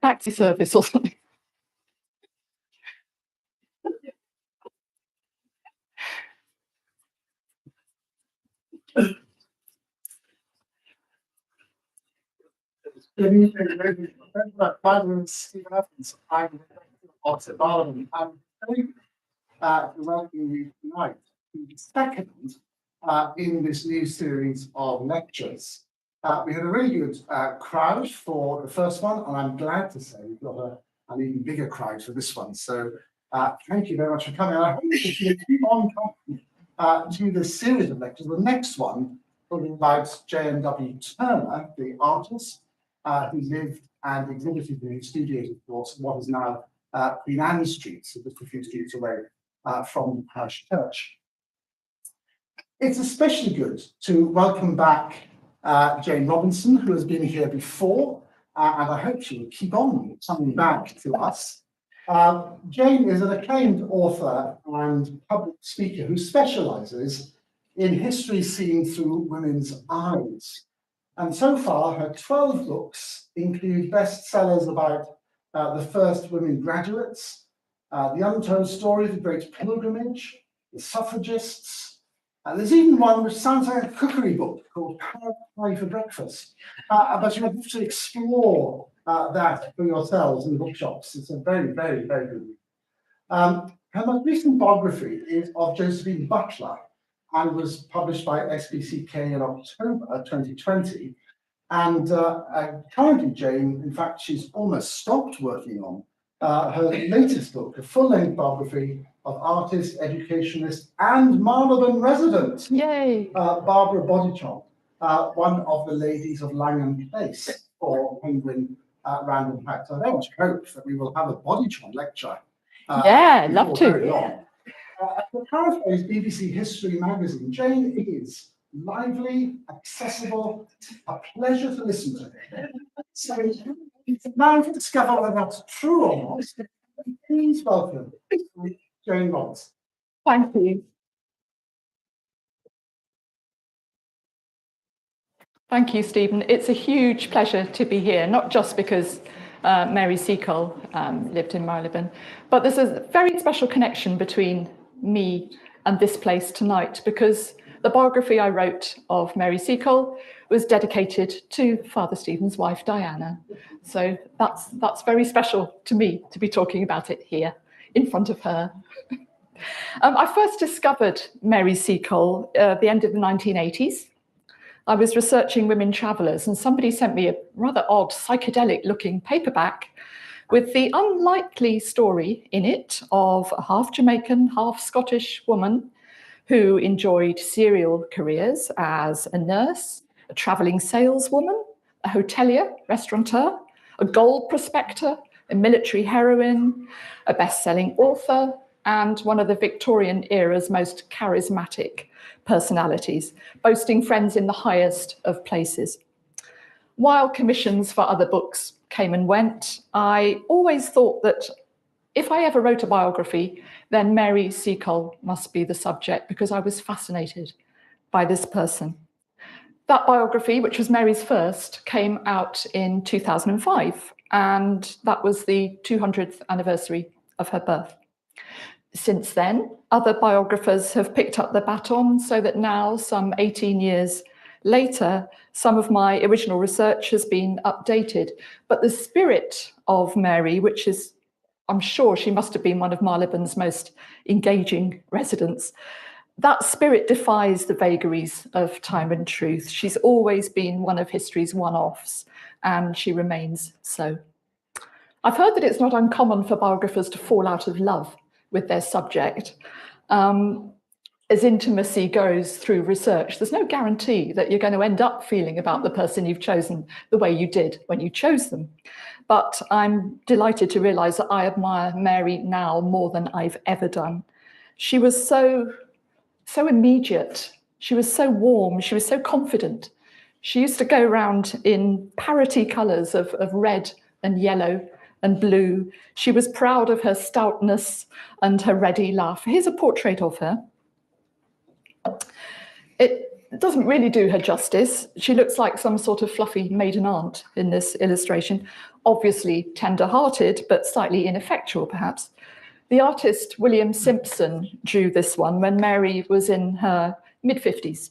Taxi service or something. Welcome you tonight to the second in this new series of lectures. We had a really good crowd for the first one, and I'm glad to say we've got an even bigger crowd for this one. So thank you very much for coming. I hope that you keep on coming to this series of lectures. The next one will be about J.M.W. Turner, the artist who lived and exhibited in his studios, of course, what is now Queen Anne Street, so just a few streets away from the parish church. It's especially good to welcome back Jane Robinson, who has been here before, and I hope she will keep on coming back to us. Jane is an acclaimed author and public speaker who specialises in history seen through women's eyes. And so far, her 12 books include bestsellers about the first women graduates, the untold story of the Great Pilgrimage, the suffragists. There's even one which sounds like a cookery book called Pie for Breakfast. But you have to explore that for yourselves in the bookshops. It's a very, very, very good read. Her most recent biography is of Josephine Butler and was published by SBCK in October 2020. And currently, Jane, in fact, she's almost stopped working on her latest book, a full-length biography of artist, educationist, and Marylebone resident, Yay! Barbara Bodichon, one of the ladies of Langham Place for Penguin Random House. I very much hope that we will have a Bodichon lecture. Yeah, love to. To paraphrase BBC History magazine, Jane is lively, accessible, a pleasure to listen to. So now to discover whether that's true or not, please welcome Jane Robinson. Thank you. Thank you, Stephen. It's a huge pleasure to be here, not just because Mary Seacole lived in Marylebone, but there's a very special connection between me and this place tonight, because the biography I wrote of Mary Seacole was dedicated to Father Stephen's wife, Diana. So that's very special to me to be talking about it here in front of her. I first discovered Mary Seacole at the end of the 1980s. I was researching women travellers, and somebody sent me a rather odd psychedelic-looking paperback with the unlikely story in it of a half Jamaican, half Scottish woman who enjoyed serial careers as a nurse, a travelling saleswoman, a hotelier, restaurateur, a gold prospector, a military heroine, a best-selling author, and one of the Victorian era's most charismatic personalities, boasting friends in the highest of places. While commissions for other books came and went, I always thought that if I ever wrote a biography, then Mary Seacole must be the subject, because I was fascinated by this person. That biography, which was Mary's first, came out in 2005, and that was the 200th anniversary of her birth. Since then, other biographers have picked up the baton, so that now, some 18 years later, some of my original research has been updated. But the spirit of Mary, which is, I'm sure she must have been one of Marylebone's most engaging residents, that spirit defies the vagaries of time and truth. She's always been one of history's one-offs, and she remains so. I've heard that it's not uncommon for biographers to fall out of love with their subject. As intimacy goes through research, there's no guarantee that you're going to end up feeling about the person you've chosen the way you did when you chose them. But I'm delighted to realise that I admire Mary now more than I've ever done. She was so immediate. She was so warm. She was so confident. She used to go around in parroty colours of red and yellow and blue. She was proud of her stoutness and her ready laugh. Here's a portrait of her. It doesn't really do her justice. She looks like some sort of fluffy maiden aunt in this illustration, obviously tender-hearted, but slightly ineffectual, perhaps. The artist William Simpson drew this one when Mary was in her mid-50s.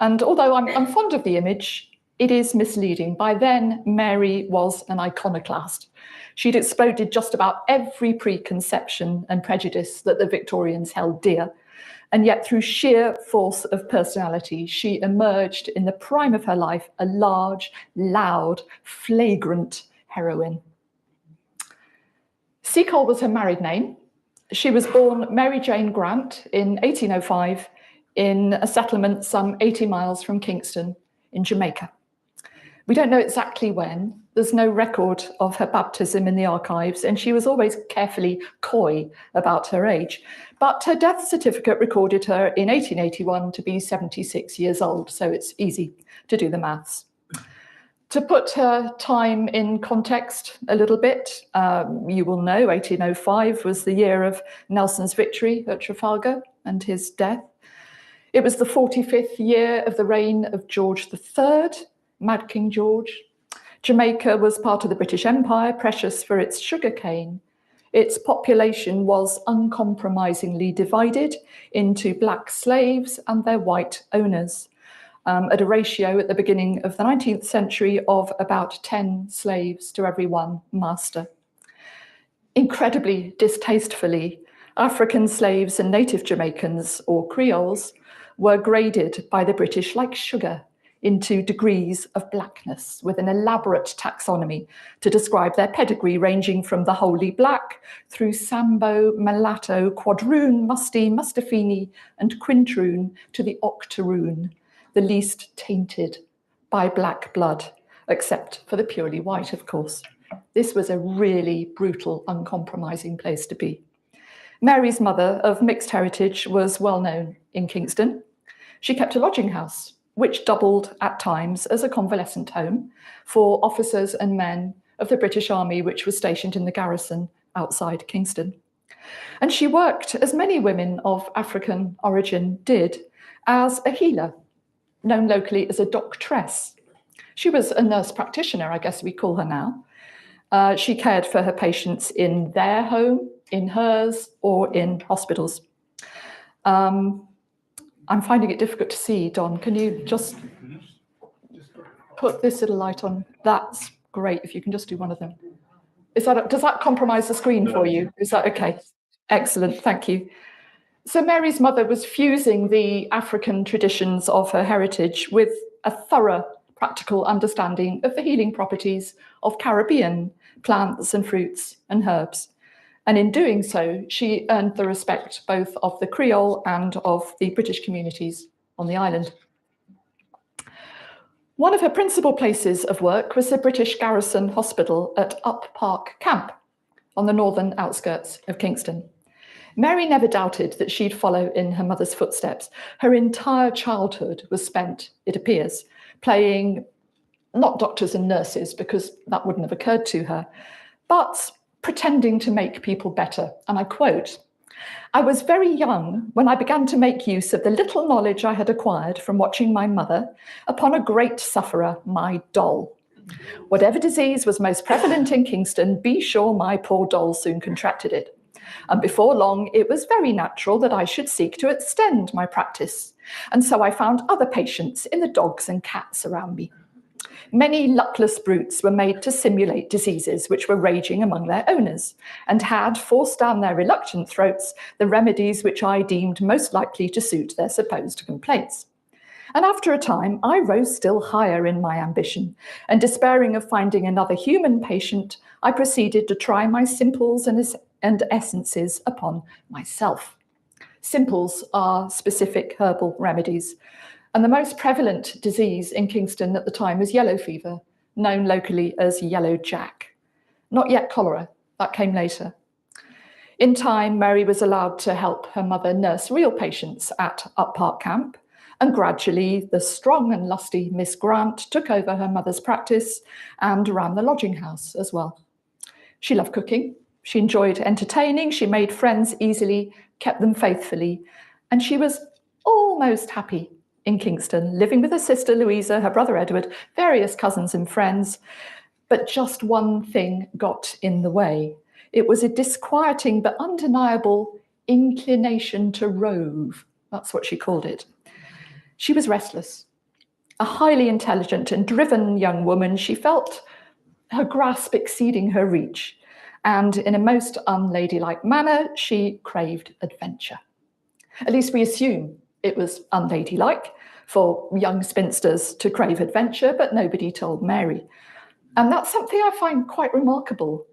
And although I'm fond of the image, it is misleading. By then, Mary was an iconoclast. She'd exploded just about every preconception and prejudice that the Victorians held dear. And yet, through sheer force of personality, she emerged in the prime of her life a large, loud, flagrant heroine. Seacole was her married name. She was born Mary Jane Grant in 1805 in a settlement some 80 miles from Kingston in Jamaica. We don't know exactly when. There's no record of her baptism in the archives, and she was always carefully coy about her age. But her death certificate recorded her in 1881 to be 76 years old, so it's easy to do the maths. To put her time in context a little bit, you will know 1805 was the year of Nelson's victory at Trafalgar and his death. It was the 45th year of the reign of George III, Mad King George. Jamaica was part of the British Empire, precious for its sugarcane. Its population was uncompromisingly divided into black slaves and their white owners, at a ratio at the beginning of the 19th century of about 10 slaves to every one master. Incredibly distastefully, African slaves and native Jamaicans, or Creoles, were graded by the British like sugar into degrees of blackness, with an elaborate taxonomy to describe their pedigree, ranging from the wholly black through Sambo, Mulatto, Quadroon, Musty, Mustafini, and Quintroon to the Octoroon, the least tainted by black blood, except for the purely white, of course. This was a really brutal, uncompromising place to be. Mary's mother, of mixed heritage, was well known in Kingston. She kept a lodging house, which doubled at times as a convalescent home for officers and men of the British Army, which was stationed in the garrison outside Kingston. And she worked, as many women of African origin did, as a healer, known locally as a doctress. She was a nurse practitioner, I guess we call her now. She cared for her patients in their home, in hers, or in hospitals. I'm finding it difficult to see, Don. Can you just put this little light on? That's great, if you can just do one of them. Does that compromise the screen for you? Is that okay? Excellent, thank you. So Mary's mother was fusing the African traditions of her heritage with a thorough practical understanding of the healing properties of Caribbean plants and fruits and herbs. And in doing so, she earned the respect both of the Creole and of the British communities on the island. One of her principal places of work was the British Garrison Hospital at Up Park Camp on the northern outskirts of Kingston. Mary never doubted that she'd follow in her mother's footsteps. Her entire childhood was spent, it appears, playing not doctors and nurses, because that wouldn't have occurred to her, but pretending to make people better. And I quote, "I was very young when I began to make use of the little knowledge I had acquired from watching my mother upon a great sufferer, my doll. Whatever disease was most prevalent in Kingston, be sure my poor doll soon contracted it. And before long, it was very natural that I should seek to extend my practice. And so I found other patients in the dogs and cats around me. Many luckless brutes were made to simulate diseases which were raging among their owners, and had forced down their reluctant throats the remedies which I deemed most likely to suit their supposed complaints. And after a time, I rose still higher in my ambition, and despairing of finding another human patient, I proceeded to try my simples and essences upon myself." Simples are specific herbal remedies. And the most prevalent disease in Kingston at the time was yellow fever, known locally as yellow jack. Not yet cholera, that came later. In time, Mary was allowed to help her mother nurse real patients at Up Park Camp, and gradually the strong and lusty Miss Grant took over her mother's practice and ran the lodging house as well. She loved cooking. She enjoyed entertaining. She made friends easily, kept them faithfully. And she was almost happy in Kingston, living with her sister Louisa, her brother Edward, various cousins and friends. But just one thing got in the way. It was a disquieting but undeniable inclination to rove. That's what she called it. She was restless. A highly intelligent and driven young woman, she felt her grasp exceeding her reach. And in a most unladylike manner, she craved adventure. At least we assume it was unladylike for young spinsters to crave adventure, but nobody told Mary. And that's something I find quite remarkable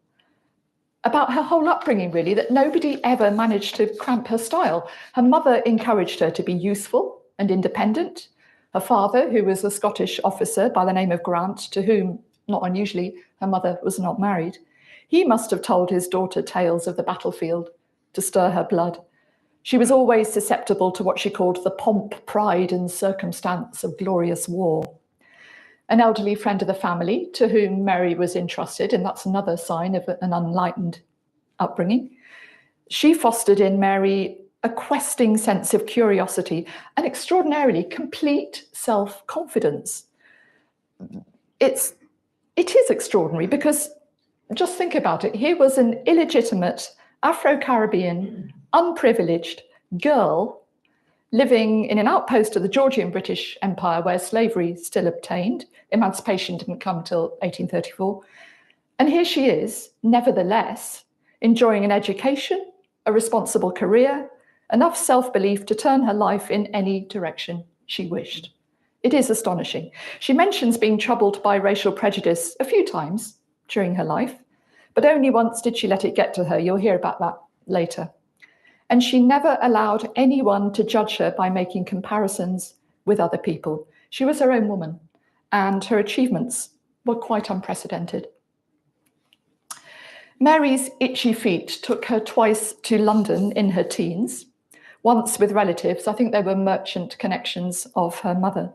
about her whole upbringing, really, that nobody ever managed to cramp her style. Her mother encouraged her to be useful and independent. Her father, who was a Scottish officer by the name of Grant, to whom, not unusually, her mother was not married, he must have told his daughter tales of the battlefield to stir her blood. She was always susceptible to what she called the pomp, pride, and circumstance of glorious war. An elderly friend of the family to whom Mary was entrusted, and that's another sign of an unenlightened upbringing, she fostered in Mary a questing sense of curiosity and extraordinarily complete self-confidence. It is extraordinary because just think about it. Here was an illegitimate Afro-Caribbean, unprivileged girl living in an outpost of the Georgian British Empire where slavery still obtained. Emancipation didn't come till 1834. And here she is, nevertheless, enjoying an education, a responsible career, enough self-belief to turn her life in any direction she wished. It is astonishing. She mentions being troubled by racial prejudice a few times during her life, but only once did she let it get to her. You'll hear about that later. And she never allowed anyone to judge her by making comparisons with other people. She was her own woman, and her achievements were quite unprecedented. Mary's itchy feet took her twice to London in her teens, once with relatives. I think they were merchant connections of her mother,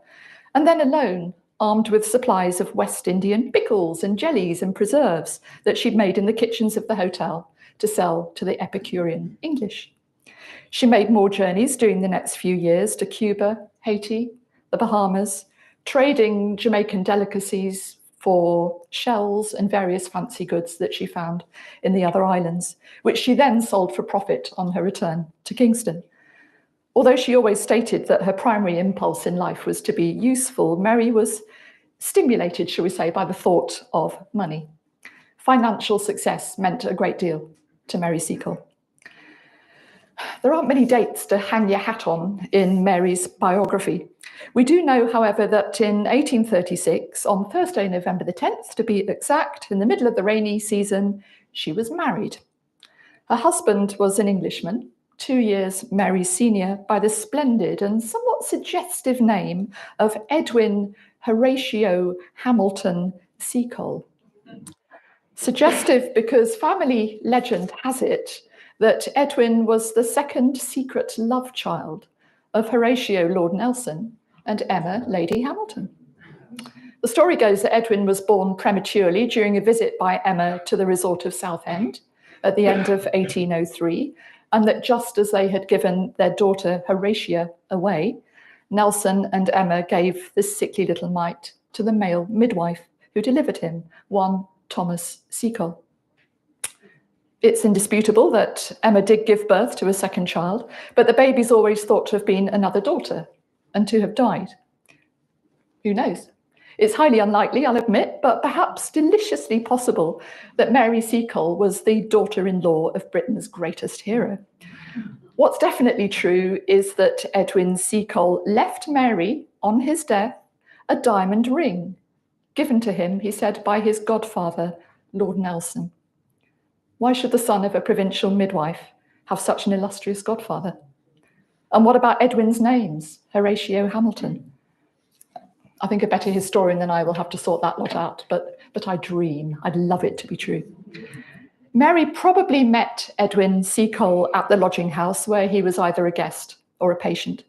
and then alone, armed with supplies of West Indian pickles and jellies and preserves that she'd made in the kitchens of the hotel to sell to the Epicurean English. She made more journeys during the next few years to Cuba, Haiti, the Bahamas, trading Jamaican delicacies for shells and various fancy goods that she found in the other islands, which she then sold for profit on her return to Kingston. Although she always stated that her primary impulse in life was to be useful, Mary was stimulated, shall we say, by the thought of money. Financial success meant a great deal to Mary Seacole. There aren't many dates to hang your hat on in Mary's biography. We do know, however, that in 1836, on Thursday, November the 10th, to be exact, in the middle of the rainy season, she was married. Her husband was an Englishman, 2 years Mary's senior, by the splendid and somewhat suggestive name of Edwin Horatio Hamilton Seacole. Suggestive because family legend has it that Edwin was the second secret love child of Horatio, Lord Nelson, and Emma, Lady Hamilton. The story goes that Edwin was born prematurely during a visit by Emma to the resort of Southend at the end of 1803, and that just as they had given their daughter Horatia away, Nelson and Emma gave the sickly little mite to the male midwife who delivered him, one Thomas Seacole. It's indisputable that Emma did give birth to a second child, but the baby's always thought to have been another daughter and to have died. Who knows? It's highly unlikely, I'll admit, but perhaps deliciously possible that Mary Seacole was the daughter-in-law of Britain's greatest hero. What's definitely true is that Edwin Seacole left Mary, on his death, a diamond ring, given to him, he said, by his godfather, Lord Nelson. Why should the son of a provincial midwife have such an illustrious godfather? And what about Edwin's names, Horatio Hamilton? I think a better historian than I will have to sort that lot out, but I dream. I'd love it to be true. Mary probably met Edwin Seacole at the lodging house where he was either a guest or a patient.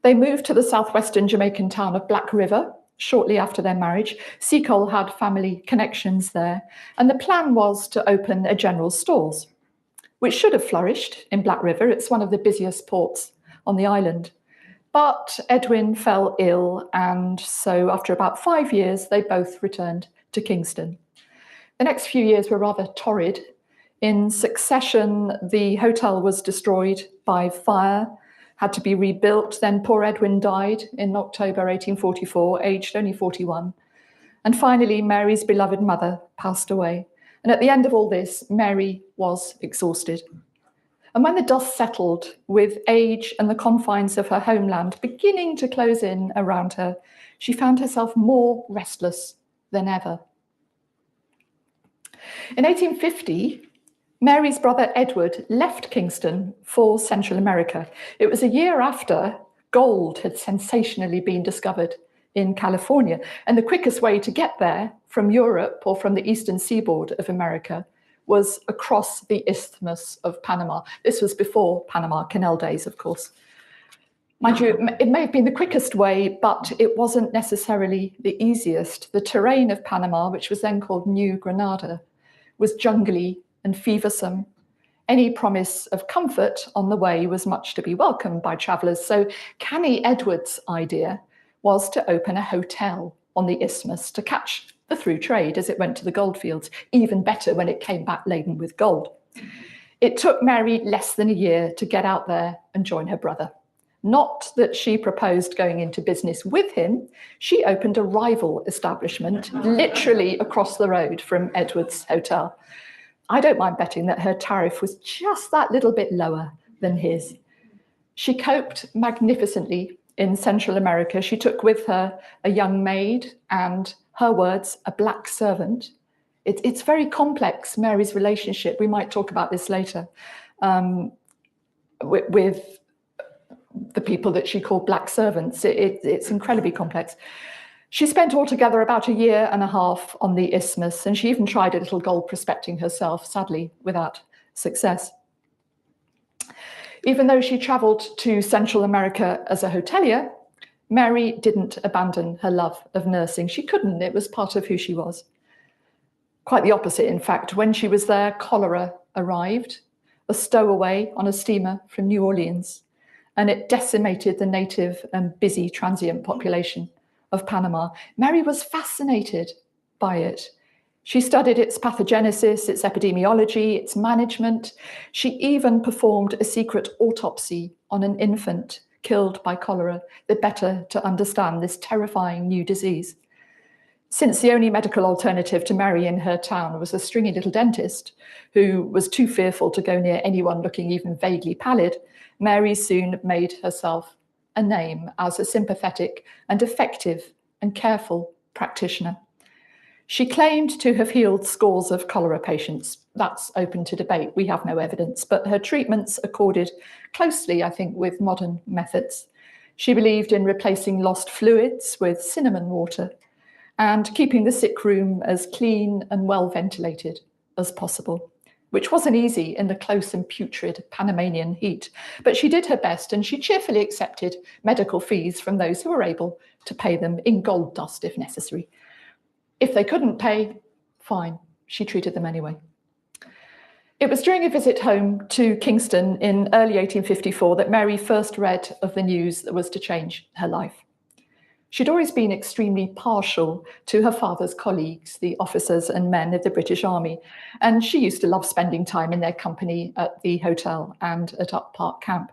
They moved to the southwestern Jamaican town of Black River shortly after their marriage. Seacole had family connections there, and the plan was to open a general stores, which should have flourished in Black River. It's one of the busiest ports on the island. But Edwin fell ill, and so after about 5 years, they both returned to Kingston. The next few years were rather torrid. In succession, the hotel was destroyed by fire, had to be rebuilt. Then poor Edwin died in October 1844, aged only 41. And finally, Mary's beloved mother passed away. And at the end of all this, Mary was exhausted. And when the dust settled, with age and the confines of her homeland beginning to close in around her, she found herself more restless than ever. In 1850, Mary's brother Edward left Kingston for Central America. It was a year after gold had sensationally been discovered in California. And the quickest way to get there from Europe or from the eastern seaboard of America was across the Isthmus of Panama. This was before Panama Canal days, of course. Mind you, it may have been the quickest way, but it wasn't necessarily the easiest. The terrain of Panama, which was then called New Granada, was jungly and feversome. Any promise of comfort on the way was much to be welcomed by travellers. So Canny Edwards' idea was to open a hotel on the isthmus to catch the through trade as it went to the goldfields, even better when it came back laden with gold. It took Mary less than a year to get out there and join her brother. Not that she proposed going into business with him, she opened a rival establishment literally across the road from Edwards' hotel. I don't mind betting that her tariff was just that little bit lower than his. She coped magnificently in Central America. She took with her a young maid and, her words, a black servant. It's very complex, Mary's relationship. We might talk about this later, with the people that she called black servants. It's incredibly complex. She spent altogether about a year and a half on the isthmus, and she even tried a little gold prospecting herself, sadly without success. Even though she travelled to Central America as a hotelier, Mary didn't abandon her love of nursing. She couldn't, it was part of who she was. Quite the opposite, in fact. When she was there, cholera arrived, a stowaway on a steamer from New Orleans, and it decimated the native and busy transient population of Panama. Mary was fascinated by it. She studied its pathogenesis, its epidemiology, its management. She even performed a secret autopsy on an infant killed by cholera, the better to understand this terrifying new disease. Since the only medical alternative to Mary in her town was a stringy little dentist who was too fearful to go near anyone looking even vaguely pallid, Mary soon made herself a name as a sympathetic and effective and careful practitioner. She claimed to have healed scores of cholera patients. That's open to debate. We have no evidence, but her treatments accorded closely, I think, with modern methods. She believed in replacing lost fluids with cinnamon water and keeping the sick room as clean and well ventilated as possible, which wasn't easy in the close and putrid Panamanian heat. But she did her best, and she cheerfully accepted medical fees from those who were able to pay them in gold dust if necessary. If they couldn't pay, fine, she treated them anyway. It was during a visit home to Kingston in early 1854 that Mary first read of the news that was to change her life. She'd always been extremely partial to her father's colleagues, the officers and men of the British Army, and she used to love spending time in their company at the hotel and at Up Park Camp.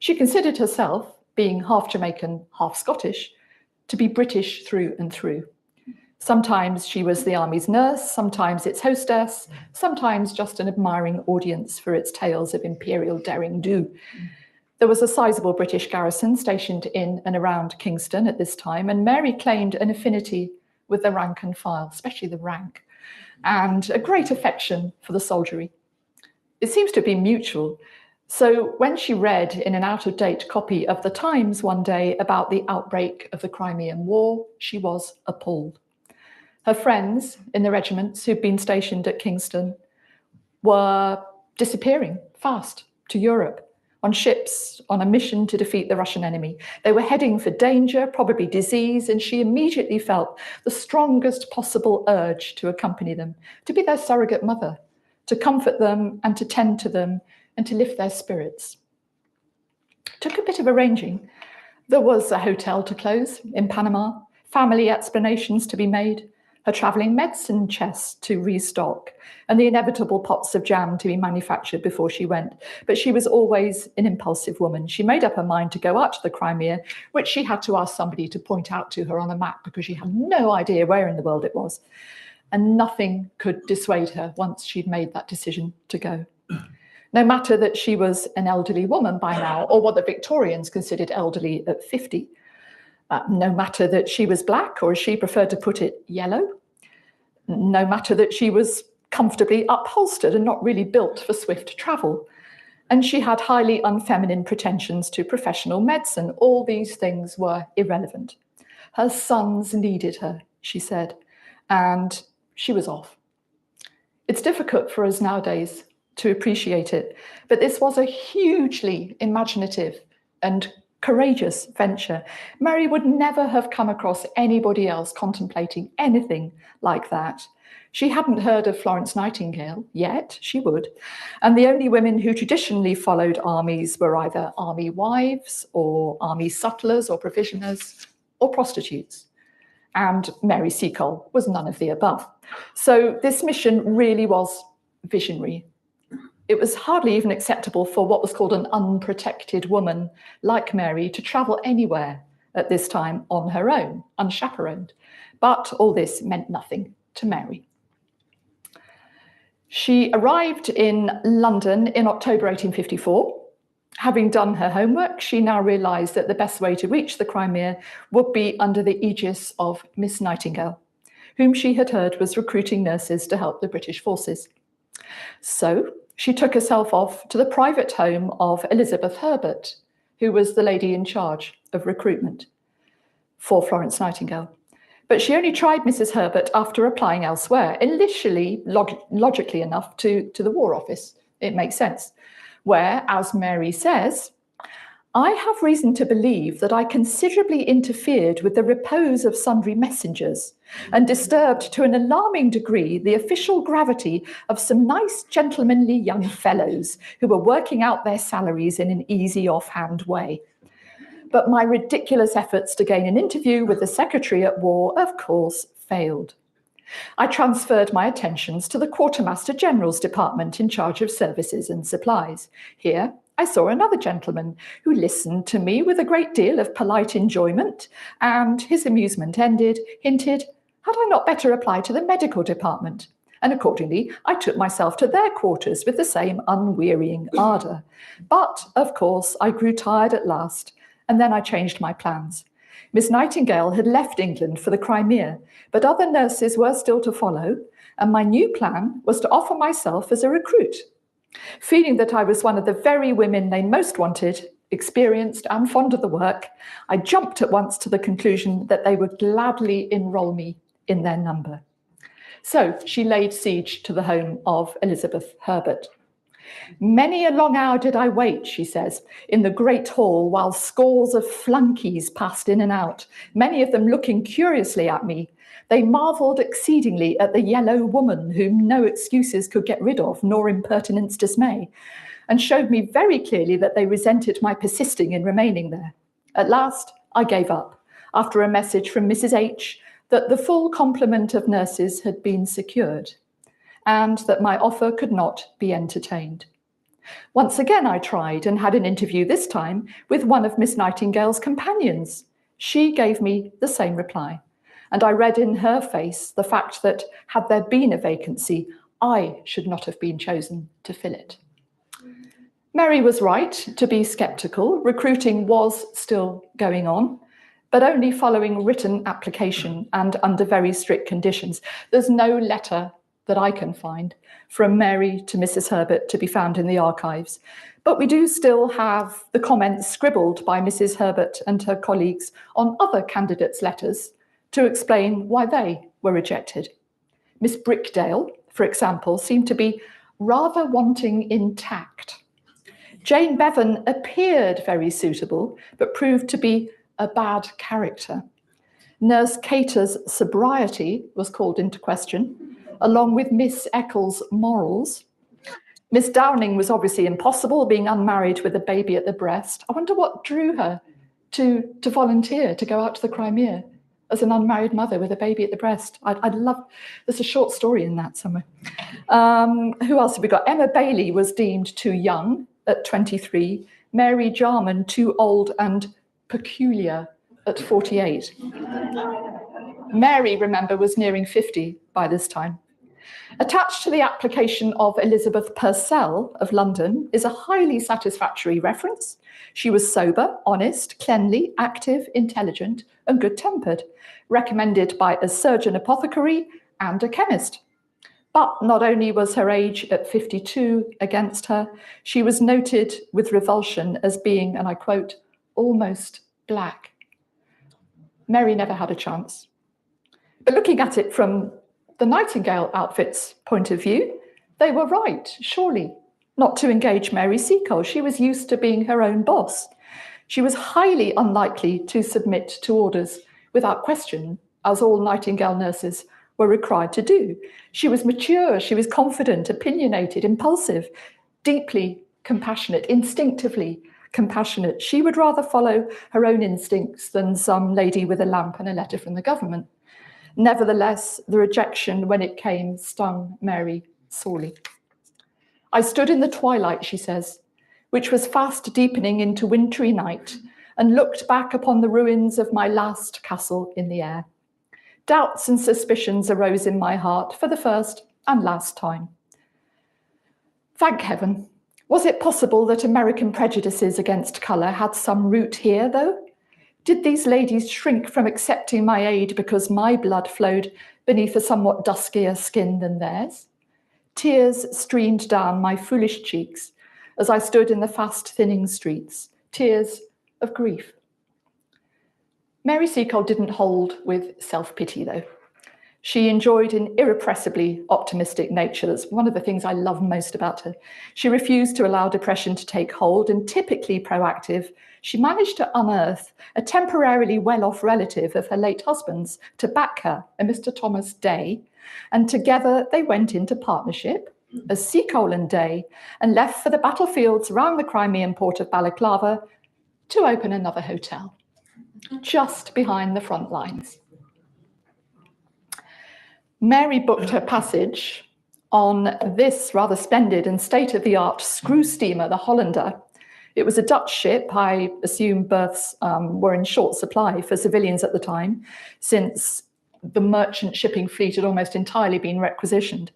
She considered herself, being half Jamaican, half Scottish, to be British through and through. Sometimes she was the army's nurse, sometimes its hostess, sometimes just an admiring audience for its tales of imperial daring-do. There was a sizable British garrison stationed in and around Kingston at this time, and Mary claimed an affinity with the rank and file, especially the rank, and a great affection for the soldiery. It seems to have been mutual. So when she read in an out-of-date copy of the Times one day about the outbreak of the Crimean War, she was appalled. Her friends in the regiments who'd been stationed at Kingston were disappearing fast to Europe. on ships on a mission to defeat the Russian enemy. They were heading for danger, probably disease, and she immediately felt the strongest possible urge to accompany them, to be their surrogate mother, to comfort them and to tend to them and to lift their spirits. Took a bit of arranging. There was a hotel to close in Panama, family explanations to be made, her travelling medicine chest to restock, and the inevitable pots of jam to be manufactured before she went. But she was always an impulsive woman. She made up her mind to go out to the Crimea, which she had to ask somebody to point out to her on a map because she had no idea where in the world it was. And nothing could dissuade her once she'd made that decision to go. No matter that she was an elderly woman by now, or what the Victorians considered elderly at 50, no matter that she was black, or as she preferred to put it, yellow, no matter that she was comfortably upholstered and not really built for swift travel, and she had highly unfeminine pretensions to professional medicine, all these things were irrelevant. Her sons needed her, she said, and she was off. It's difficult for us nowadays to appreciate it, but this was a hugely imaginative and courageous venture. Mary would never have come across anybody else contemplating anything like that. She hadn't heard of Florence Nightingale yet, she would, and the only women who traditionally followed armies were either army wives or army sutlers or provisioners or prostitutes. And Mary Seacole was none of the above. So this mission really was visionary. It was hardly even acceptable for what was called an unprotected woman like Mary to travel anywhere at this time on her own, unchaperoned. But all this meant nothing to Mary. She arrived in London in October 1854. Having done her homework, she now realised that the best way to reach the Crimea would be under the aegis of Miss Nightingale, whom she had heard was recruiting nurses to help the British forces. So she took herself off to the private home of Elizabeth Herbert, who was the lady in charge of recruitment for Florence Nightingale. But she only tried Mrs. Herbert after applying elsewhere, initially, logically enough, to the War Office. It makes sense. Where, as Mary says, I have reason to believe that I considerably interfered with the repose of sundry messengers and disturbed to an alarming degree the official gravity of some nice gentlemanly young fellows who were working out their salaries in an easy offhand way. But my ridiculous efforts to gain an interview with the Secretary at War, of course, failed. I transferred my attentions to the Quartermaster General's department in charge of services and supplies. Here, I saw another gentleman who listened to me with a great deal of polite enjoyment, and, his amusement ended, hinted, had I not better apply to the medical department? And accordingly, I took myself to their quarters with the same unwearying ardour. But, of course, I grew tired at last, and then I changed my plans. Miss Nightingale had left England for the Crimea, but other nurses were still to follow, and my new plan was to offer myself as a recruit. Feeling that I was one of the very women they most wanted, experienced and fond of the work, I jumped at once to the conclusion that they would gladly enrol me in their number. So she laid siege to the home of Elizabeth Herbert. Many a long hour did I wait, she says, in the great hall while scores of flunkies passed in and out, many of them looking curiously at me. They marvelled exceedingly at the yellow woman whom no excuses could get rid of, nor impertinence dismay, and showed me very clearly that they resented my persisting in remaining there. At last, I gave up, after a message from Mrs. H, that the full complement of nurses had been secured, and that my offer could not be entertained. Once again I tried and had an interview, this time with one of Miss Nightingale's companions. She gave me the same reply, and I read in her face the fact that, had there been a vacancy, I should not have been chosen to fill it. Mary was right to be sceptical. Recruiting was still going on, but only following written application and under very strict conditions. There's no letter that I can find from Mary to Mrs. Herbert to be found in the archives. But we do still have the comments scribbled by Mrs. Herbert and her colleagues on other candidates' letters to explain why they were rejected. Miss Brickdale, for example, seemed to be rather wanting in tact. Jane Bevan appeared very suitable, but proved to be a bad character. Nurse Cater's sobriety was called into question, along with Miss Eccles' morals. Miss Downing was obviously impossible, being unmarried with a baby at the breast. I wonder what drew her to volunteer to go out to the Crimea as an unmarried mother with a baby at the breast. I'd love, there's a short story in that somewhere. Who else have we got? Emma Bailey was deemed too young at 23. Mary Jarman too old and peculiar at 48. Mary, remember, was nearing 50 by this time. Attached to the application of Elizabeth Purcell of London is a highly satisfactory reference. She was sober, honest, cleanly, active, intelligent, and good-tempered, recommended by a surgeon apothecary and a chemist. But not only was her age at 52 against her, she was noted with revulsion as being, and I quote, almost black. Mary never had a chance. But looking at it from the Nightingale outfit's point of view, they were right, surely, not to engage Mary Seacole. She was used to being her own boss. She was highly unlikely to submit to orders without question, as all Nightingale nurses were required to do. She was mature, she was confident, opinionated, impulsive, deeply compassionate, instinctively compassionate. She would rather follow her own instincts than some lady with a lamp and a letter from the government. Nevertheless, the rejection, when it came, stung Mary sorely. I stood in the twilight, she says, which was fast deepening into wintry night, and looked back upon the ruins of my last castle in the air. Doubts and suspicions arose in my heart for the first and last time. Thank heaven. Was it possible that American prejudices against colour had some root here, though? Did these ladies shrink from accepting my aid because my blood flowed beneath a somewhat duskier skin than theirs? Tears streamed down my foolish cheeks as I stood in the fast-thinning streets, tears of grief. Mary Seacole didn't hold with self-pity, though. She enjoyed an irrepressibly optimistic nature. That's one of the things I love most about her. She refused to allow depression to take hold, and typically proactive, she managed to unearth a temporarily well-off relative of her late husband's to back her, a Mr. Thomas Day, and together they went into partnership as Seacole and Day and left for the battlefields around the Crimean port of Balaclava to open another hotel, just behind the front lines. Mary booked her passage on this rather splendid and state-of-the-art screw steamer, the Hollander. It was a Dutch ship. I assume berths were in short supply for civilians at the time, since the merchant shipping fleet had almost entirely been requisitioned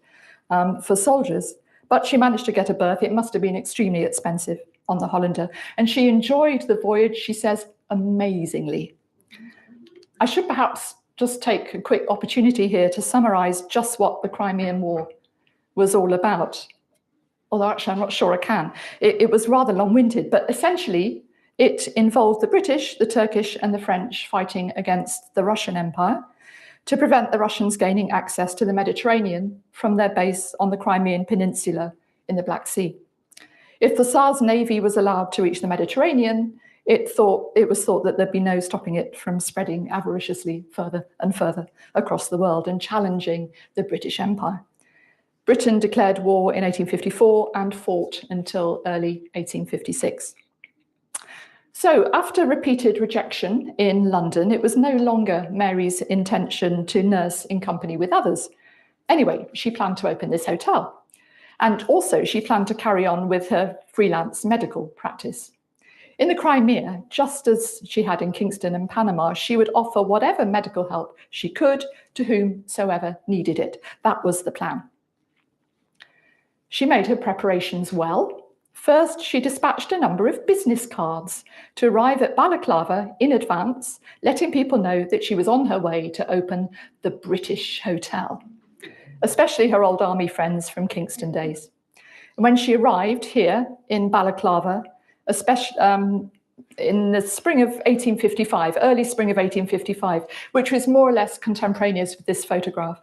for soldiers. But she managed to get a berth. It must have been extremely expensive on the Hollander. And she enjoyed the voyage, she says, amazingly. I should perhaps just take a quick opportunity here to summarize just what the Crimean War was all about. Although actually I'm not sure I can. It was rather long-winded, but essentially it involved the British, the Turkish and the French fighting against the Russian Empire to prevent the Russians gaining access to the Mediterranean from their base on the Crimean Peninsula in the Black Sea. If the Tsar's navy was allowed to reach the Mediterranean, it was thought that there'd be no stopping it from spreading avariciously further and further across the world and challenging the British Empire. Britain declared war in 1854 and fought until early 1856. So after repeated rejection in London, it was no longer Mary's intention to nurse in company with others. Anyway, she planned to open this hotel. And also she planned to carry on with her freelance medical practice. In the Crimea, just as she had in Kingston and Panama, she would offer whatever medical help she could to whomsoever needed it. That was the plan. She made her preparations well. First, she dispatched a number of business cards to arrive at Balaclava in advance, letting people know that she was on her way to open the British Hotel, especially her old army friends from Kingston days. And when she arrived here in Balaclava, especially in the spring of 1855, early spring of 1855, which was more or less contemporaneous with this photograph,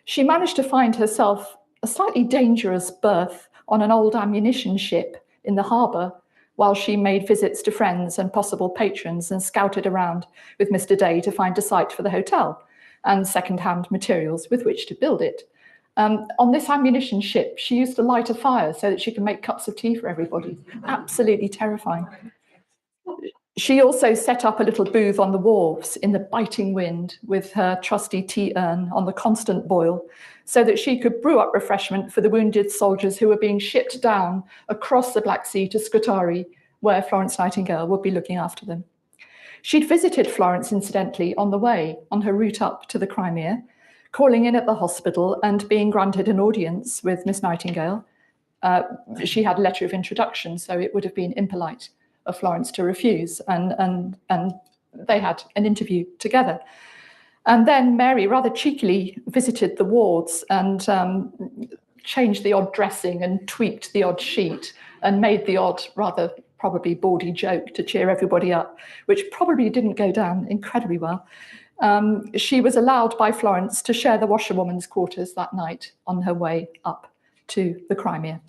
she managed to find herself a slightly dangerous berth on an old ammunition ship in the harbour while she made visits to friends and possible patrons and scouted around with Mr. Day to find a site for the hotel and second-hand materials with which to build it. On this ammunition ship, she used to light a fire so that she could make cups of tea for everybody. Absolutely terrifying. She also set up a little booth on the wharves in the biting wind with her trusty tea urn on the constant boil so that she could brew up refreshment for the wounded soldiers who were being shipped down across the Black Sea to Scutari, where Florence Nightingale would be looking after them. She'd visited Florence, incidentally, on the way, on her route up to the Crimea, calling in at the hospital and being granted an audience with Miss Nightingale. She had a letter of introduction, so it would have been impolite of Florence to refuse, and they had an interview together. And then Mary rather cheekily visited the wards and changed the odd dressing and tweaked the odd sheet and made the odd, rather probably bawdy joke to cheer everybody up, which probably didn't go down incredibly well. She was allowed by Florence to share the washerwoman's quarters that night on her way up to the Crimea.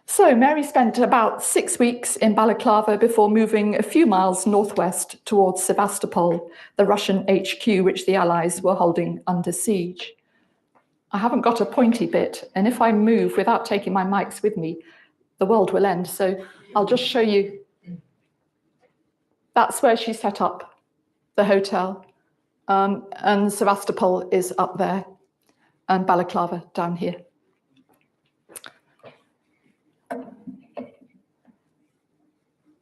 So Mary spent about 6 weeks in Balaclava before moving a few miles northwest towards Sevastopol, the Russian HQ which the Allies were holding under siege. I haven't got a pointy bit, and if I move without taking my mics with me, the world will end. So I'll just show you. That's where she set up the hotel, and Sevastopol is up there, and Balaclava down here.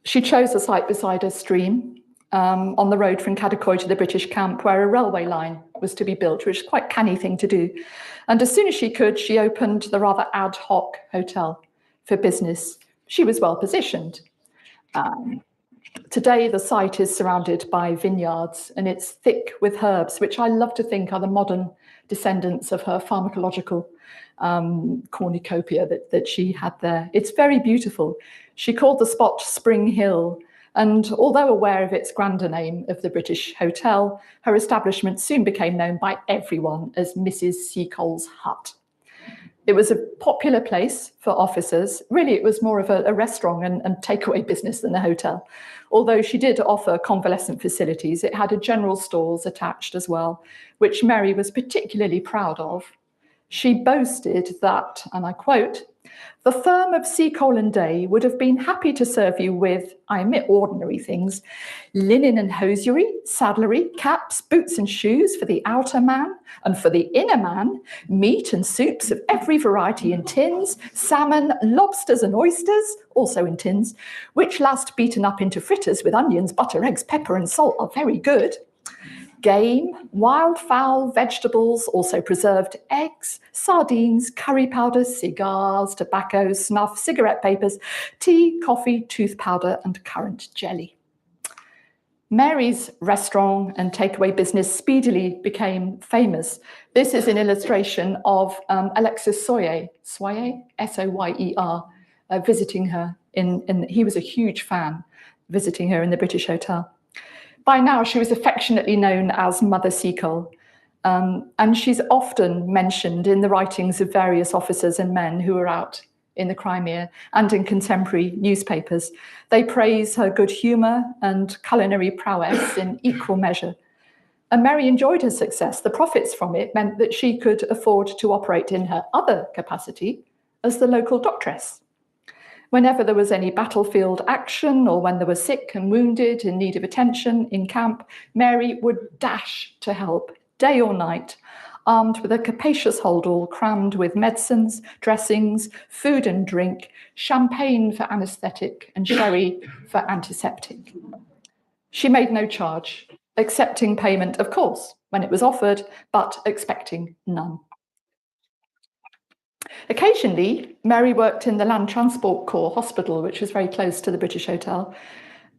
She chose a site beside a stream on the road from Kadikoy to the British camp, where a railway line was to be built, which is quite a canny thing to do. And as soon as she could, she opened the rather ad hoc hotel for business. She was well positioned. Today, the site is surrounded by vineyards, and it's thick with herbs, which I love to think are the modern descendants of her pharmacological cornucopia that she had there. It's very beautiful. She called the spot Spring Hill, and although aware of its grander name of the British Hotel, her establishment soon became known by everyone as Mrs. Seacole's Hut. It was a popular place for officers. Really, it was more of a restaurant and takeaway business than a hotel. Although she did offer convalescent facilities, it had a general stores attached as well, which Mary was particularly proud of. She boasted that, and I quote, "The firm of Seacole and Day would have been happy to serve you with, I admit, ordinary things, linen and hosiery, saddlery, caps, boots and shoes for the outer man, and for the inner man, meat and soups of every variety in tins, salmon, lobsters and oysters, also in tins, which last beaten up into fritters with onions, butter, eggs, pepper and salt are very good. Game, wild fowl, vegetables, also preserved eggs, sardines, curry powders, cigars, tobacco, snuff, cigarette papers, tea, coffee, tooth powder, and currant jelly." Mary's restaurant and takeaway business speedily became famous. This is an illustration of Alexis Soyer, S-O-Y-E-R, visiting her he was a huge fan, visiting her in the British Hotel. By now, she was affectionately known as Mother Seacole, and she's often mentioned in the writings of various officers and men who were out in the Crimea and in contemporary newspapers. They praise her good humour and culinary prowess in equal measure. And Mary enjoyed her success. The profits from it meant that she could afford to operate in her other capacity as the local doctress. Whenever there was any battlefield action or when there were sick and wounded in need of attention in camp, Mary would dash to help day or night, armed with a capacious holdall crammed with medicines, dressings, food and drink, champagne for anaesthetic and sherry for antiseptic. She made no charge, accepting payment, of course, when it was offered, but expecting none. Occasionally, Mary worked in the Land Transport Corps Hospital, which was very close to the British Hotel.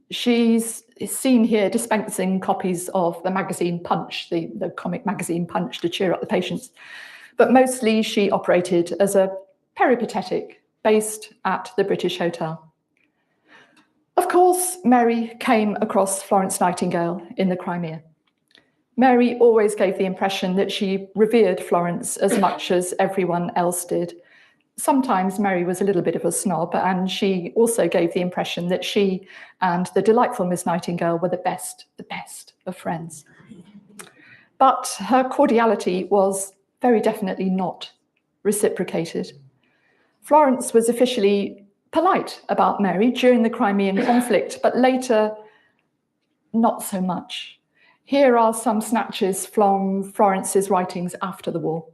She's seen here dispensing copies of the magazine Punch, the comic magazine Punch, to cheer up the patients. But mostly she operated as a peripatetic based at the British Hotel. Of course, Mary came across Florence Nightingale in the Crimea. Mary always gave the impression that she revered Florence as much as everyone else did. sometimes Mary was a little bit of a snob, and she also gave the impression that she and the delightful Miss Nightingale were the best of friends. But her cordiality was very definitely not reciprocated. Florence was officially polite about Mary during the Crimean conflict, but later, not so much. Here are some snatches from Florence's writings after the war.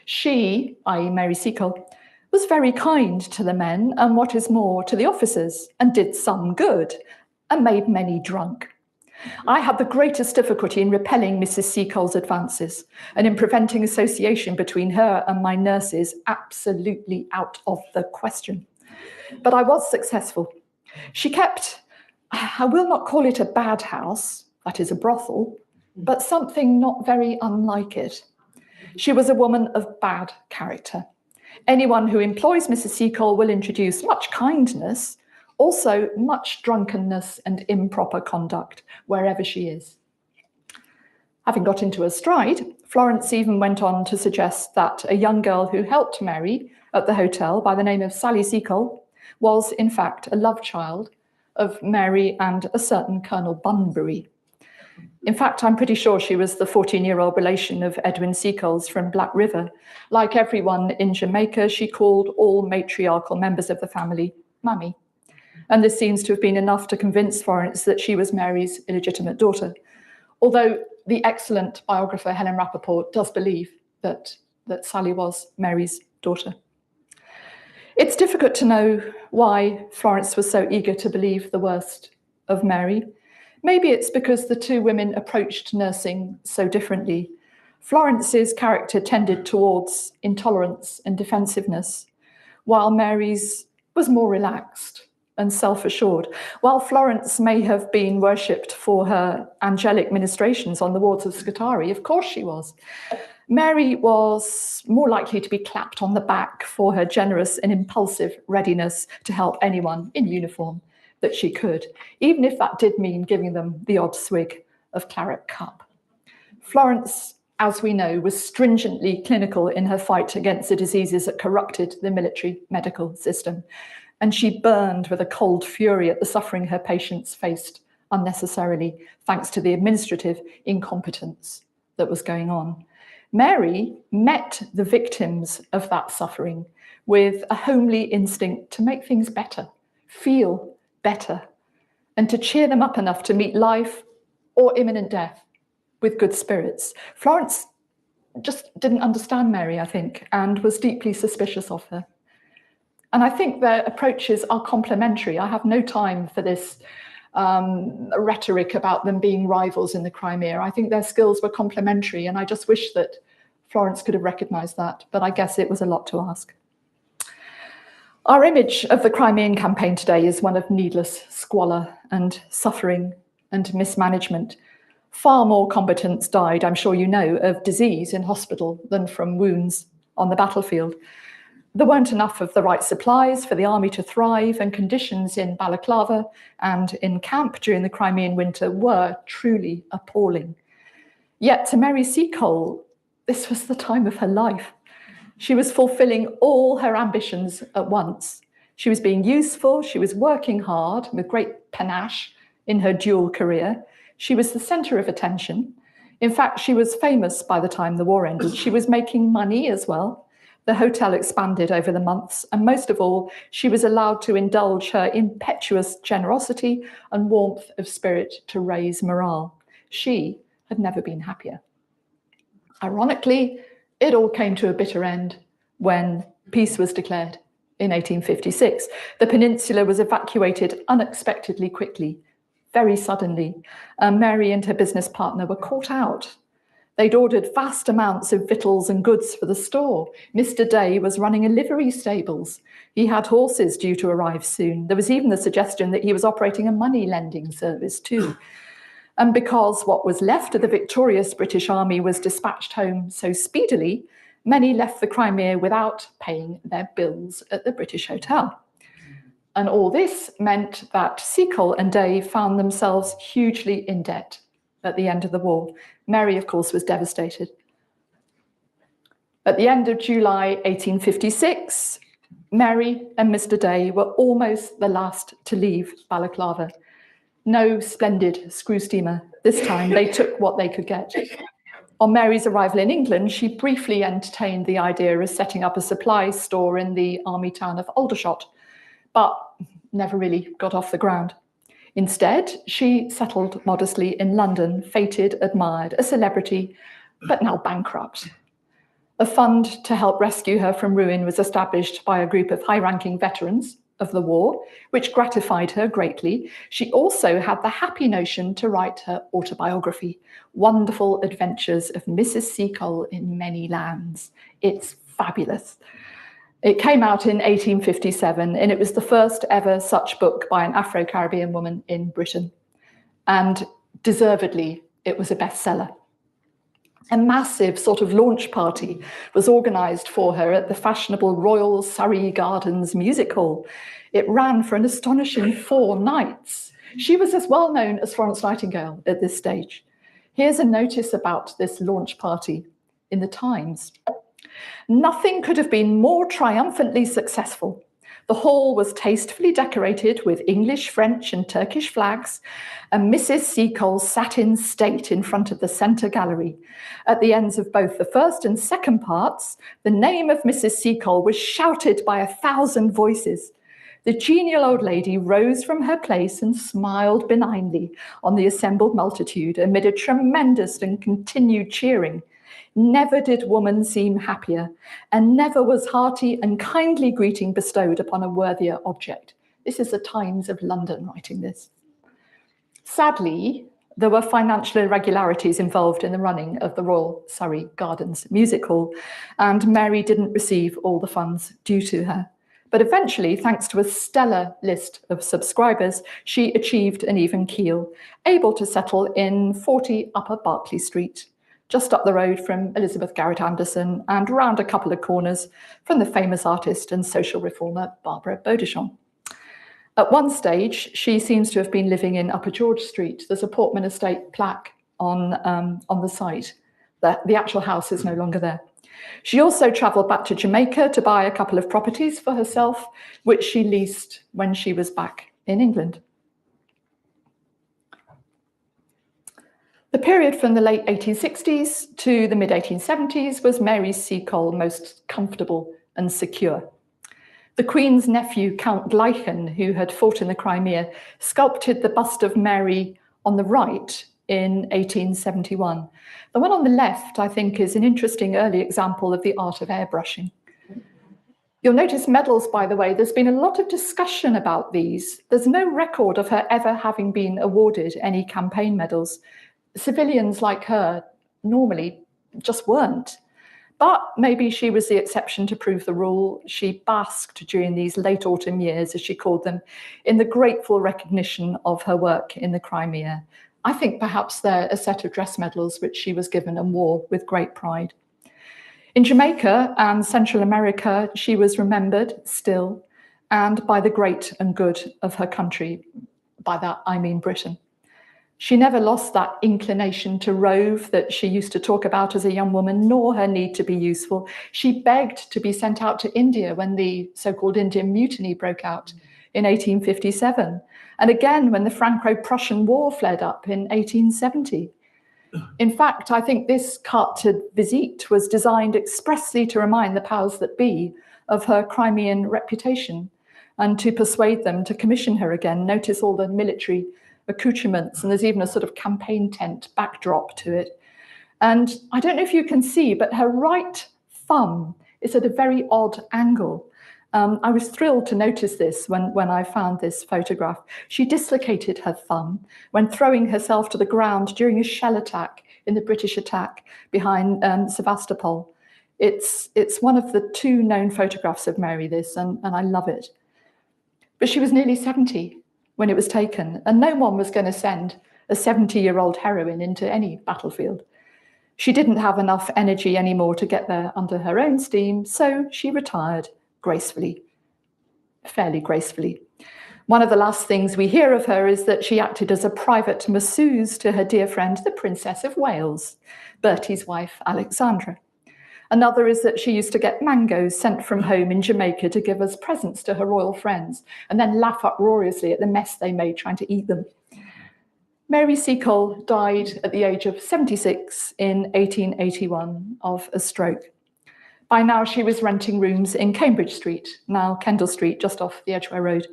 She, i.e. Mary Seacole, was very kind to the men and, what is more, to the officers, and did some good, and made many drunk. I had the greatest difficulty in repelling Mrs. Seacole's advances and in preventing association between her and my nurses, absolutely out of the question. But I was successful. She kept, I will not call it a bad house, that is a brothel, but something not very unlike it. She was a woman of bad character. Anyone who employs Mrs. Seacole will introduce much kindness, also much drunkenness and improper conduct wherever she is. Having got into her stride, Florence even went on to suggest that a young girl who helped Mary at the hotel by the name of Sally Seacole was in fact a love child of Mary and a certain Colonel Bunbury. In fact, I'm pretty sure she was the 14-year-old relation of Edwin Seacole's from Black River. Like everyone in Jamaica, she called all matriarchal members of the family Mummy. And this seems to have been enough to convince Florence that she was Mary's illegitimate daughter. Although the excellent biographer Helen Rappaport does believe that Sally was Mary's daughter. It's difficult to know why Florence was so eager to believe the worst of Mary. Maybe it's because the two women approached nursing so differently. Florence's character tended towards intolerance and defensiveness, while Mary's was more relaxed and self-assured. While Florence may have been worshipped for her angelic ministrations on the wards of Scutari, of course she was, Mary was more likely to be clapped on the back for her generous and impulsive readiness to help anyone in uniform that she could, even if that did mean giving them the odd swig of claret cup. Florence, as we know, was stringently clinical in her fight against the diseases that corrupted the military medical system, and she burned with a cold fury at the suffering her patients faced unnecessarily, thanks to the administrative incompetence that was going on. Mary met the victims of that suffering with a homely instinct to make things better, feel better, and to cheer them up enough to meet life or imminent death with good spirits. Florence just didn't understand Mary, I think, and was deeply suspicious of her. And I think their approaches are complementary. I have no time for this rhetoric about them being rivals in the Crimea. I think their skills were complementary, and I just wish that Florence could have recognised that, but I guess it was a lot to ask. Our image of the Crimean campaign today is one of needless squalor and suffering and mismanagement. Far more combatants died, I'm sure you know, of disease in hospital than from wounds on the battlefield. There weren't enough of the right supplies for the army to thrive, and conditions in Balaclava and in camp during the Crimean winter were truly appalling. Yet to Mary Seacole, this was the time of her life. She was fulfilling all her ambitions at once. She was being useful, she was working hard with great panache in her dual career. She was the centre of attention. In fact, she was famous by the time the war ended. She was making money as well. The hotel expanded over the months, and most of all, she was allowed to indulge her impetuous generosity and warmth of spirit to raise morale. She had never been happier. Ironically, it all came to a bitter end when peace was declared in 1856. The peninsula was evacuated unexpectedly quickly, very suddenly. Mary and her business partner were caught out. They'd ordered vast amounts of victuals and goods for the store. Mr. Day was running a livery stables. He had horses due to arrive soon. There was even the suggestion that he was operating a money lending service too. And because what was left of the victorious British Army was dispatched home so speedily, many left the Crimea without paying their bills at the British Hotel. And all this meant that Seacole and Day found themselves hugely in debt at the end of the war. Mary, of course, was devastated. At the end of July 1856, Mary and Mr. Day were almost the last to leave Balaclava. No splendid screw steamer. This time they took what they could get. On Mary's arrival in England, she briefly entertained the idea of setting up a supply store in the army town of Aldershot, but never really got off the ground. Instead, she settled modestly in London, fated, admired, a celebrity, but now bankrupt. A fund to help rescue her from ruin was established by a group of high-ranking veterans of the war, which gratified her greatly. She also had the happy notion to write her autobiography, Wonderful Adventures of Mrs. Seacole in Many Lands. It's fabulous. It came out in 1857, and it was the first ever such book by an Afro-Caribbean woman in Britain. And deservedly, it was a bestseller. A massive sort of launch party was organised for her at the fashionable Royal Surrey Gardens Music Hall. It ran for an astonishing 4 nights. She was as well known as Florence Nightingale at this stage. Here's a notice about this launch party in the Times. Nothing could have been more triumphantly successful. The hall was tastefully decorated with English, French, and Turkish flags, and Mrs. Seacole sat in state in front of the centre gallery. At the ends of both the first and second parts, the name of Mrs. Seacole was shouted by 1,000 voices. The genial old lady rose from her place and smiled benignly on the assembled multitude amid a tremendous and continued cheering. Never did woman seem happier, and never was hearty and kindly greeting bestowed upon a worthier object. This is the Times of London writing this. Sadly, there were financial irregularities involved in the running of the Royal Surrey Gardens Music Hall, and Mary didn't receive all the funds due to her. But eventually, thanks to a stellar list of subscribers, she achieved an even keel, able to settle in 40 Upper Berkeley Street, just up the road from Elizabeth Garrett Anderson and round a couple of corners from the famous artist and social reformer Barbara Beaudeschon. At one stage, she seems to have been living in Upper George Street. There's a Portman Estate plaque on the site. The actual house is no longer there. She also travelled back to Jamaica to buy a couple of properties for herself, which she leased when she was back in England. The period from the late 1860s to the mid-1870s was Mary Seacole most comfortable and secure. The Queen's nephew, Count Gleichen, who had fought in the Crimea, sculpted the bust of Mary on the right in 1871. The one on the left, I think, is an interesting early example of the art of airbrushing. You'll notice medals, by the way. There's been a lot of discussion about these. There's no record of her ever having been awarded any campaign medals. Civilians like her normally just weren't. But maybe she was the exception to prove the rule. She basked during these late autumn years, as she called them, in the grateful recognition of her work in the Crimea. I think perhaps they're a set of dress medals which she was given and wore with great pride. In Jamaica and Central America, she was remembered still, and by the great and good of her country. By that, I mean Britain. She never lost that inclination to rove that she used to talk about as a young woman, nor her need to be useful. She begged to be sent out to India when the so-called Indian Mutiny broke out in 1857, and again when the Franco-Prussian War flared up in 1870. In fact, I think this carte de visite was designed expressly to remind the powers that be of her Crimean reputation and to persuade them to commission her again. Notice all the military accoutrements, and there's even a sort of campaign tent backdrop to it. And I don't know if you can see, but her right thumb is at a very odd angle. I was thrilled to notice this when I found this photograph. She dislocated her thumb when throwing herself to the ground during a shell attack in the British attack behind Sevastopol. It's one of the 2 known photographs of Mary, this, and I love it. But she was nearly 70 when it was taken, and no one was going to send a 70-year-old heroine into any battlefield. She didn't have enough energy anymore to get there under her own steam, so she retired gracefully, fairly gracefully. One of the last things we hear of her is that she acted as a private masseuse to her dear friend, the Princess of Wales, Bertie's wife, Alexandra. Another is that she used to get mangoes sent from home in Jamaica to give as presents to her royal friends, and then laugh uproariously at the mess they made trying to eat them. Mary Seacole died at the age of 76 in 1881 of a stroke. By now, she was renting rooms in Cambridge Street, now Kendall Street, just off the Edgware Road.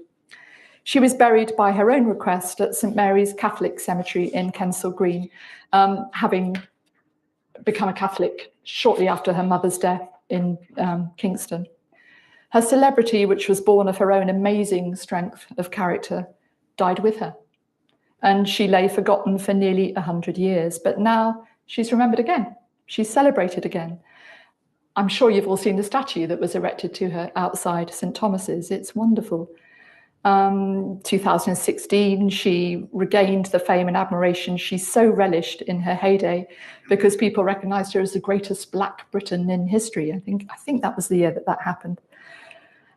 She was buried by her own request at St Mary's Catholic Cemetery in Kensal Green, having become a Catholic shortly after her mother's death in Kingston. Her celebrity, which was born of her own amazing strength of character, died with her. And she lay forgotten for nearly 100 years. But now she's remembered again. She's celebrated again. I'm sure you've all seen the statue that was erected to her outside St Thomas's. It's wonderful. 2016, she regained the fame and admiration she so relished in her heyday because people recognised her as the greatest Black Briton in history. I think that was the year that happened.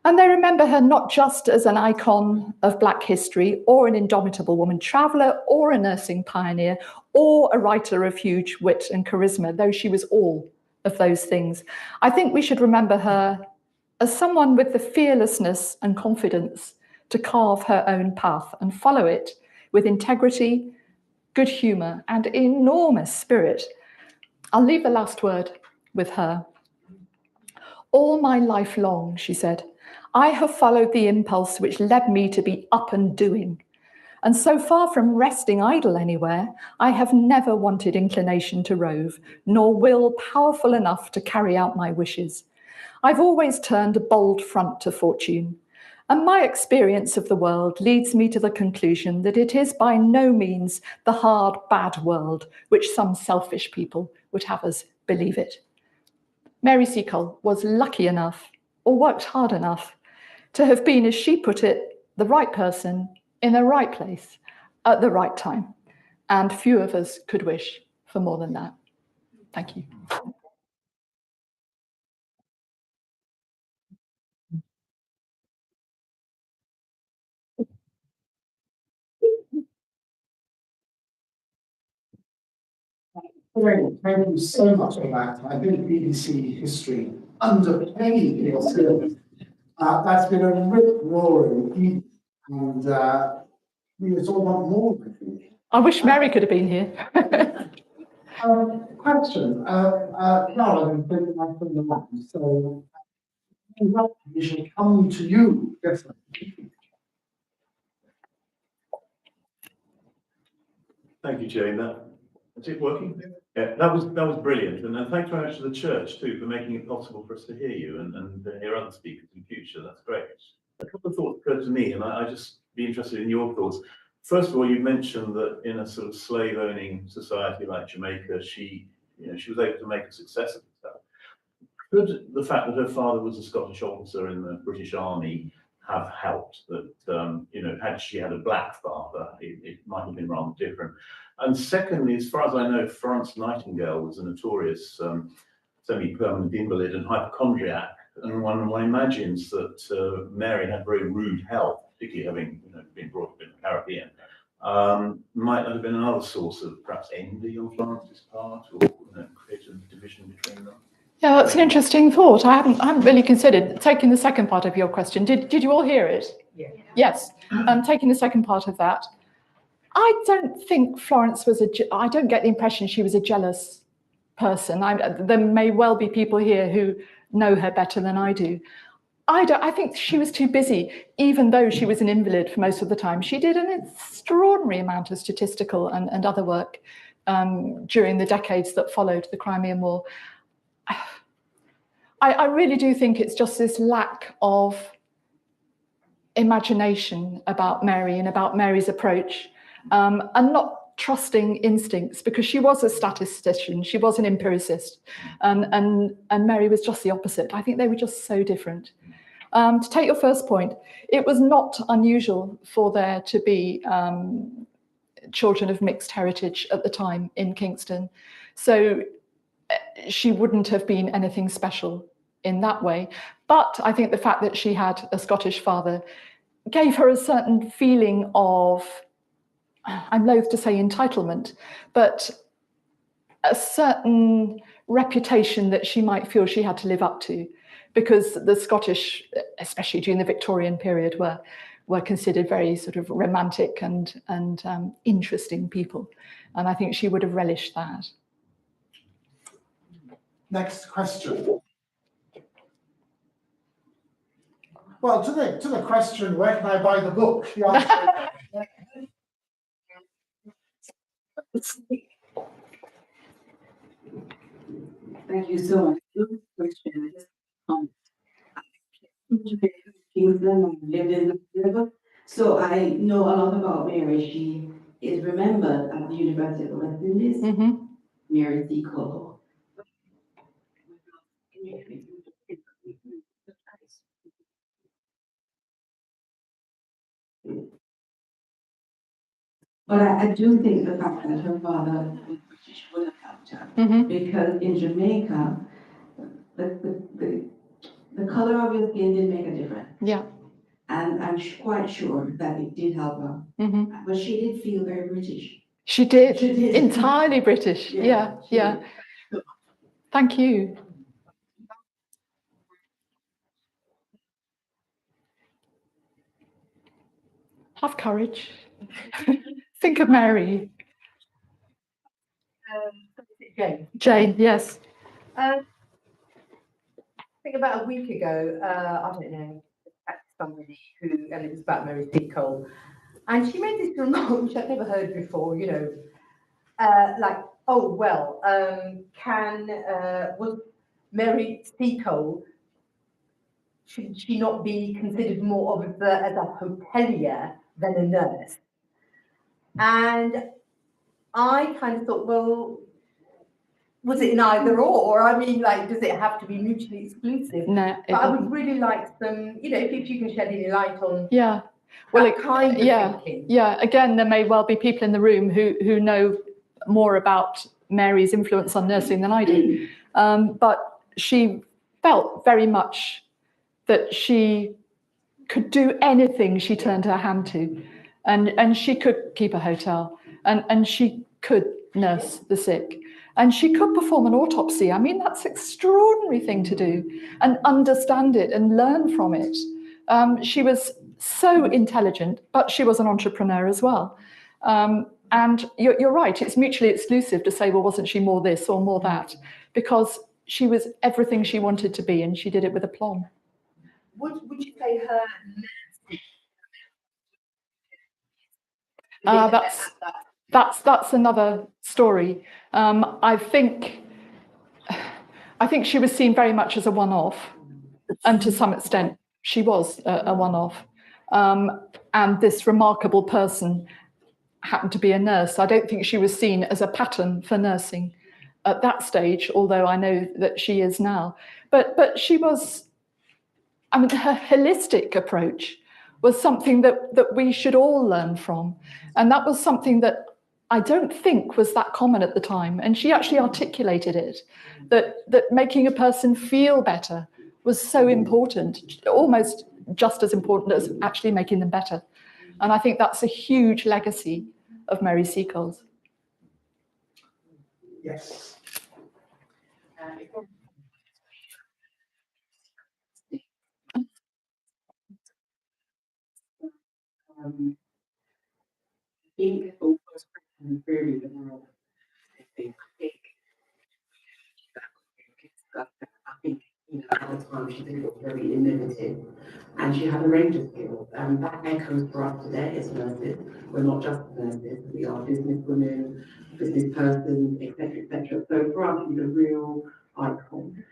And they remember her not just as an icon of Black history or an indomitable woman traveller or a nursing pioneer or a writer of huge wit and charisma, though she was all of those things. I think we should remember her as someone with the fearlessness and confidence to carve her own path and follow it with integrity, good humour, and enormous spirit. I'll leave the last word with her. All my life long, she said, I have followed the impulse which led me to be up and doing. And so far from resting idle anywhere, I have never wanted inclination to rove, nor will powerful enough to carry out my wishes. I've always turned a bold front to fortune, and my experience of the world leads me to the conclusion that it is by no means the hard, bad world which some selfish people would have us believe it. Mary Seacole was lucky enough, or worked hard enough, to have been, as she put it, the right person in the right place at the right time. And few of us could wish for more than that. Thank you. Great, thank you so much for that. I think BBC history underpaid your skills. That's been a rip roaring, and we just all want more of it. I wish Mary could have been here. Question. Carol, I've been thinking from the line, so we shall come to you. Yes, sir. Thank you, Jane. Is it working? Yeah, that was brilliant, and thanks very much to the church too for making it possible for us to hear you and hear other speakers in future. That's great. A couple of thoughts occurred to me, and I just be interested in your thoughts. First of all, you mentioned that in a sort of slave-owning society like Jamaica, she was able to make a success of herself. Could the fact that her father was a Scottish officer in the British Army have helped? That had she had a Black father, it might have been rather different. And secondly, as far as I know, Florence Nightingale was a notorious semi-permanent invalid and hypochondriac, and one imagines that Mary had very rude health, particularly having been brought up in the Caribbean. Might that have been another source of perhaps envy on Florence's part, or create a division between them? Yeah, that's an interesting thought. I haven't really considered taking the second part of your question. Did you all hear it? Yeah. Yes. Taking the second part of that, I don't think Florence was I don't get the impression she was a jealous person. There may well be people here who know her better than I do. I think she was too busy, even though she was an invalid for most of the time. She did an extraordinary amount of statistical and other work during the decades that followed the Crimean War. I really do think it's just this lack of imagination about Mary and about Mary's approach, and not trusting instincts, because she was a statistician, she was an empiricist, and Mary was just the opposite. I think they were just so different. To take your first point, it was not unusual for there to be children of mixed heritage at the time in Kingston. So she wouldn't have been anything special in that way. But I think the fact that she had a Scottish father gave her a certain feeling of, I'm loath to say entitlement, but a certain reputation that she might feel she had to live up to, because the Scottish, especially during the Victorian period, were considered very sort of romantic and interesting people. And I think she would have relished that. Next question. Well, to the question, where can I buy the book? The answer Thank you so much. Good question. Kingsland, I lived in River. So I know a lot about Mary. She is remembered at the University of the West Indies, Mary Seacole. But I do think the fact that her father was British would have helped her, because in Jamaica, the color of your skin did make a difference. Yeah. And I'm quite sure that it did help her. But she did feel very British. She did. She did. Entirely British. Yeah. Thank you. Have courage. Think of Mary. Jane, yes. I think about a week ago, I don't know, somebody and it was about Mary Seacole, and she made this remark which I've never heard before, you know, like, oh, well, was Mary Seacole, should she not be considered more of as a hotelier than a nurse? And I kind of thought, well, was it an either or? I mean, like, does it have to be mutually exclusive? No. But I would really like some, you know, if you can shed any light on well, that kind of thinking. Yeah, again, there may well be people in the room who know more about Mary's influence on nursing than I do. But she felt very much that she could do anything she turned her hand to. And she could keep a hotel, and she could nurse the sick. And she could perform an autopsy. I mean, that's an extraordinary thing to do, and understand it and learn from it. She was so intelligent, but she was an entrepreneur as well. And you're right, it's mutually exclusive to say, well, wasn't she more this or more that? Because she was everything she wanted to be, and she did it with aplomb. Would you say her That's another story. I think she was seen very much as a one-off, and to some extent she was a one-off. And this remarkable person happened to be a nurse. I don't think she was seen as a pattern for nursing at that stage, although I know that she is now. But she was, I mean, her holistic approach was something that we should all learn from. And that was something that I don't think was that common at the time. And she actually articulated it, that making a person feel better was so important, almost just as important as actually making them better. And I think that's a huge legacy of Mary Seacole's. yes. Being focused and very general, I think you know, at the time she did it very limited, and she had a range of skills, and that echoes for us today as nurses. We're not just nurses; we are business women, business persons, etc., etc. So for us, she's a real icon.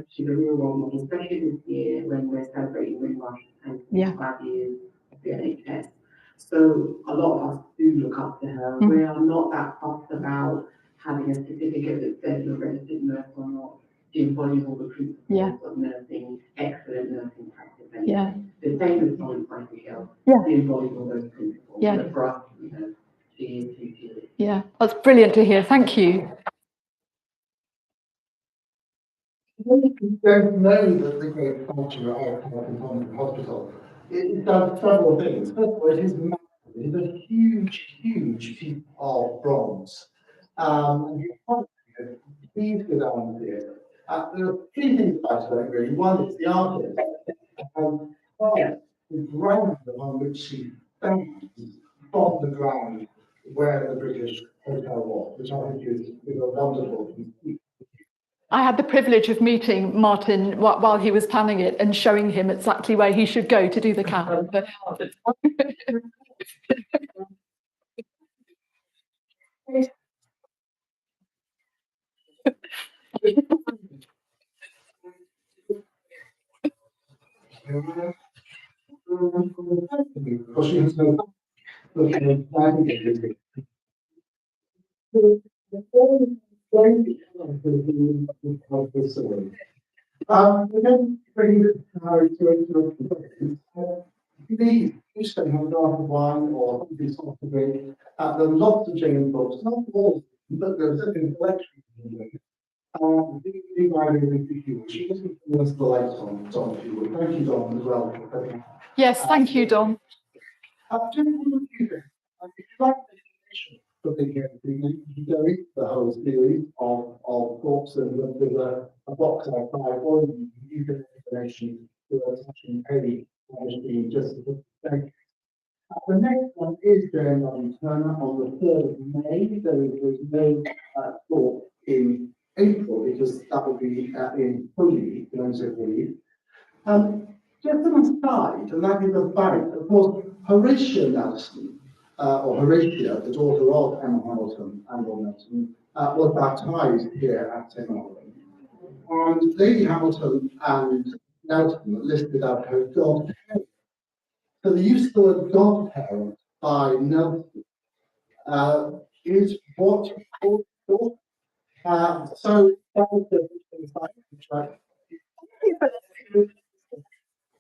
She's a real role model, especially this year when we're celebrating Windrush and 5 years of the NHS. So a lot of us do look up to her. We are not that fussed about having a certificate that says you're a registered nurse or not. She embodies all the principles of nursing, excellent nursing practice. And the same as Solid Health. She embodies all those principles. But for us, you know, she is who she is. Yeah, that's brilliant to hear. Thank you. You don't know that the great culture of Crimean Hospital. It does several things. First of all, it is massive. It is a huge, huge piece of bronze. And you can't please go down here. There are three things about her, really. One is the artist, and the ground on which she stands from the ground where the British hotel was, which I think is a wonderful conceit. I had the privilege of meeting Martin while he was planning it and showing him exactly where he should go to do the camp. Because she has no then bring this to please do stay have a glass of wine or something soft to drink. There are lots of Jane books, not all, but there's a collection. She doesn't give us the lights on, Don, if you would. Thank you, Don, as well. Yes, thank you, Don. Just one few things. If you like the definition for the whole series of books, and there's a box outside for you, you can information to a touching page, just thank you. The next one is Jane Turner on the 3rd of May. There is no talk in April because that will be in Holy Week, Holy Week. Just an aside, and that is about, of course, Horatia Nelson, or Horatia, the daughter of Emma Hamilton and Lord Nelson, was baptised here at St Marylebone. And Lady Hamilton and Nelson listed out her godparent. So the use of the word godparent by Nelson is what so that was the track.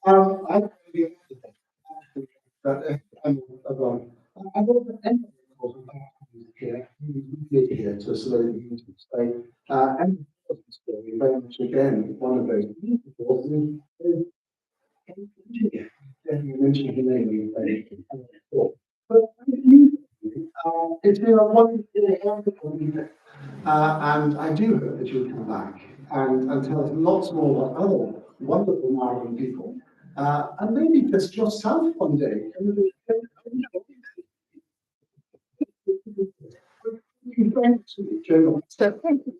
I don't really but I'm wrong. I don't think anyone here here to celebrate so and very much again one of those beautiful you mentioned your name but it's been a wonderful evening and I do hope that you'll come back and tell us lots more about other wonderful Marylebone people and maybe just yourself one day. So, thank you.